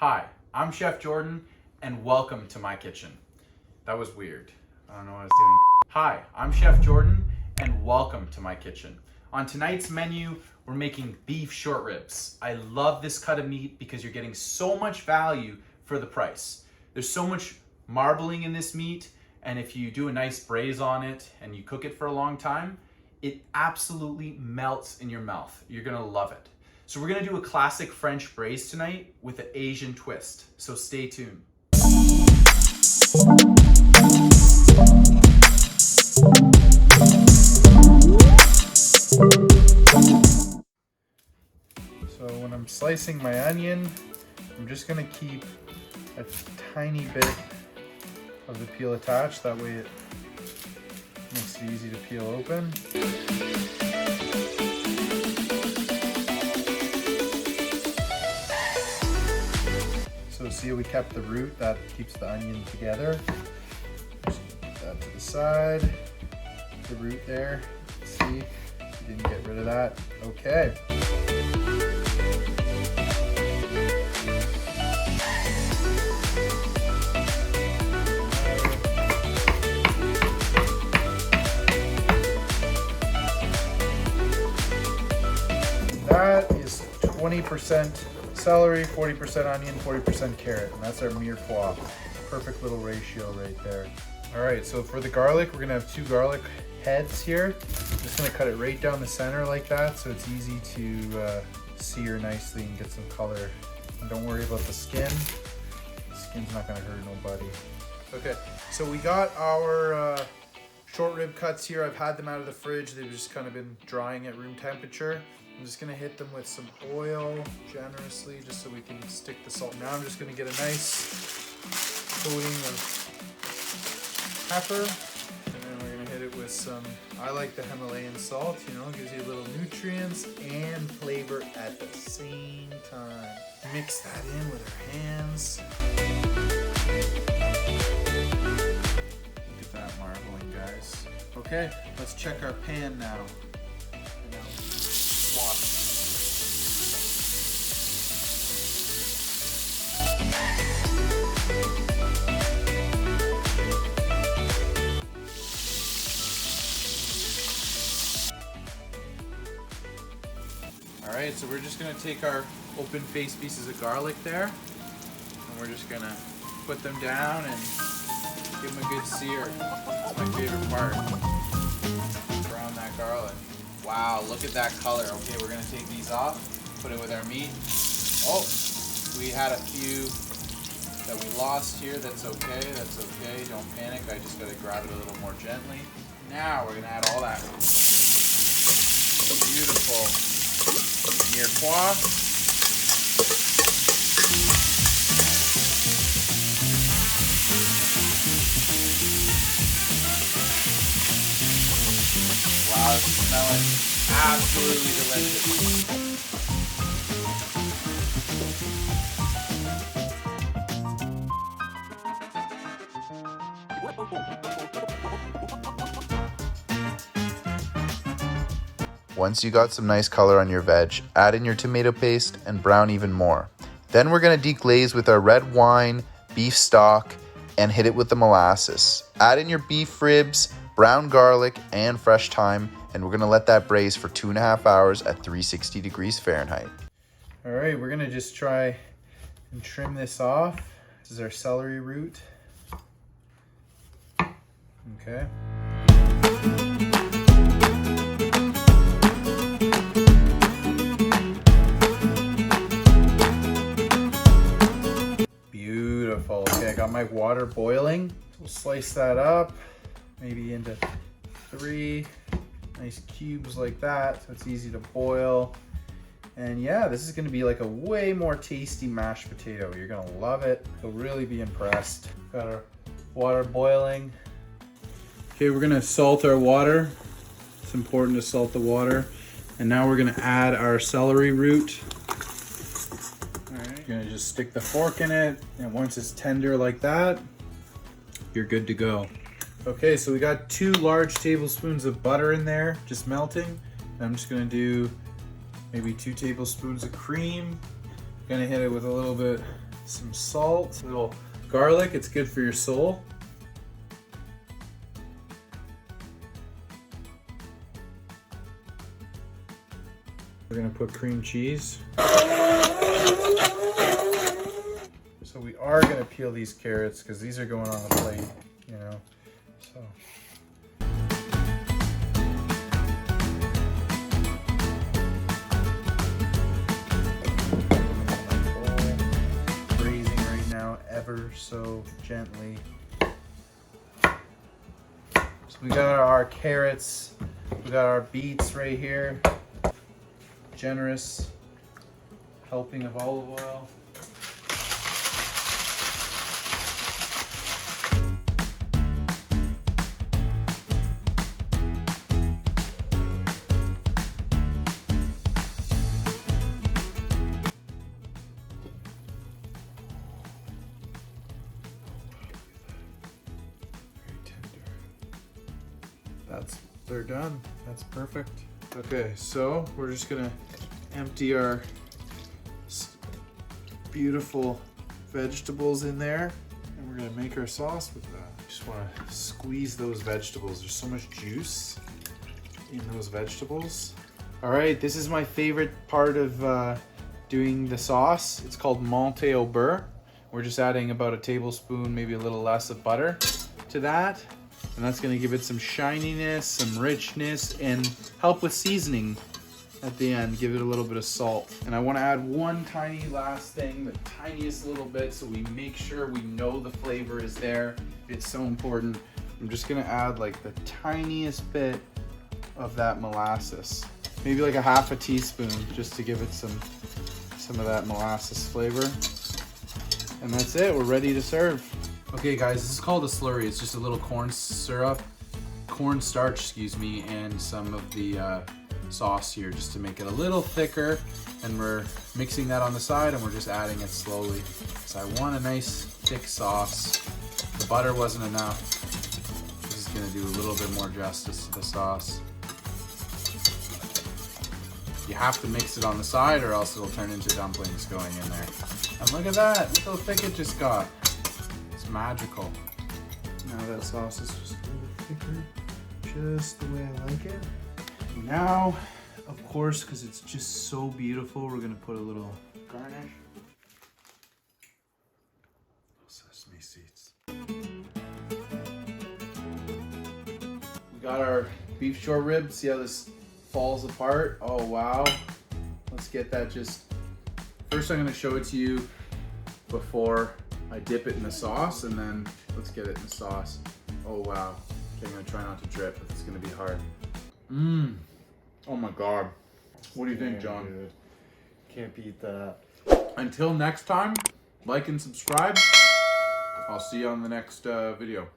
Hi, I'm Chef Jordan, and welcome to my kitchen. That was weird. I don't know what I was doing. Hi, I'm Chef Jordan, and welcome to my kitchen. On tonight's menu, we're making beef short ribs. I love this cut of meat because you're getting so much value for the price. There's so much marbling in this meat, and if you do a nice braise on it and you cook it for a long time, it absolutely melts in your mouth. You're gonna love it. So we're gonna do a classic French braise tonight with an Asian twist. So stay tuned. So when I'm slicing my onion, I'm just gonna keep a tiny bit of the peel attached. That way it makes it easy to peel open. So see, we kept the root that keeps the onion together. Just put that to the side. The root there. See, you didn't get rid of that. Okay. That is 20% celery, 40% onion, 40% carrot, and that's our Mirepoix. Perfect little ratio right there. All right, so for the garlic, we're gonna have 2 garlic heads here. I'm just gonna cut it right down the center like that so it's easy to sear nicely and get some color. And don't worry about the skin. The skin's not gonna hurt nobody. Okay, so we got our short rib cuts here. I've had them out of the fridge. They've just kind of been drying at room temperature. I'm just gonna hit them with some oil generously just so we can stick the salt. Now I'm just gonna get a nice coating of pepper, and then we're gonna hit it with some, I like the Himalayan salt, you know, it gives you a little nutrients and flavor at the same time. Mix that in with our hands. Look at that marbling, guys. Okay, let's check our pan now. All right, so we're just gonna take our open-faced pieces of garlic there, and we're just gonna put them down and give them a good sear. That's my favorite part. Brown that garlic. Wow, look at that color. Okay, we're gonna take these off, put it with our meat. Oh, we had a few that we lost here. That's okay, that's okay. Don't panic, I just gotta grab it a little more gently. Now we're gonna add all that beautiful Mirepoix. Wow, it's smelling absolutely delicious. Once you got some nice color on your veg, add in your tomato paste and brown even more. Then we're gonna deglaze with our red wine, beef stock, and hit it with the molasses. Add in your beef ribs, brown garlic, and fresh thyme, and we're gonna let that braise for 2.5 hours at 360 degrees Fahrenheit. All right, we're gonna just try and trim this off. This is our celery root. Okay. Beautiful. Okay, I got my water boiling. We'll slice that up, maybe into 3 nice cubes like that, so it's easy to boil. And yeah, this is gonna be like a way more tasty mashed potato. You're gonna love it. You'll really be impressed. Got our water boiling. Okay, we're gonna salt our water. It's important to salt the water. And now we're gonna add our celery root. All right, you're gonna just stick the fork in it, and once it's tender like that, you're good to go. Okay, so we got 2 large tablespoons of butter in there, just melting. And I'm just gonna do maybe 2 tablespoons of cream. Gonna hit it with a little bit some salt, a little garlic. It's good for your soul. We're gonna put cream cheese. So we are gonna peel these carrots because these are going on the plate, you know. So. Braising right now, ever so gently. So we got our carrots, we got our beets right here. Generous helping of olive oil. They're done. That's perfect. Okay, so we're just gonna empty our beautiful vegetables in there, and we're gonna make our sauce with that. Just wanna squeeze those vegetables. There's so much juice in those vegetables. All right, this is my favorite part of doing the sauce. It's called monte au beurre. We're just adding about a tablespoon, maybe a little less of butter to that. And that's gonna give it some shininess, some richness, and help with seasoning at the end. Give it a little bit of salt. And I wanna add one tiny last thing, the tiniest little bit, so we make sure we know the flavor is there. It's so important. I'm just gonna add like the tiniest bit of that molasses. Maybe like a half a teaspoon, just to give it some of that molasses flavor. And that's it, we're ready to serve. Okay guys, this is called a slurry. It's just a little cornstarch, excuse me, and some of the sauce here just to make it a little thicker. And we're mixing that on the side and we're just adding it slowly. So I want a nice thick sauce. The butter wasn't enough. This is gonna do a little bit more justice to the sauce. You have to mix it on the side or else it'll turn into dumplings going in there. And look at that, look how thick it just got. Magical. Now that sauce is just a little thicker, just the way I like it. Now, of course, because it's just so beautiful, we're gonna put a little garnish. Sesame seeds. We got our beef short rib. See how this falls apart? Oh wow. Let's get that just... First I'm gonna show it to you before I dip it in the sauce, and then let's get it in the sauce. Oh wow. Okay, I'm gonna try not to drip, but it's gonna be hard. Mmm. Oh my God. What do you think, John? Dude. Can't beat that. Until next time, like and subscribe. I'll see you on the next video.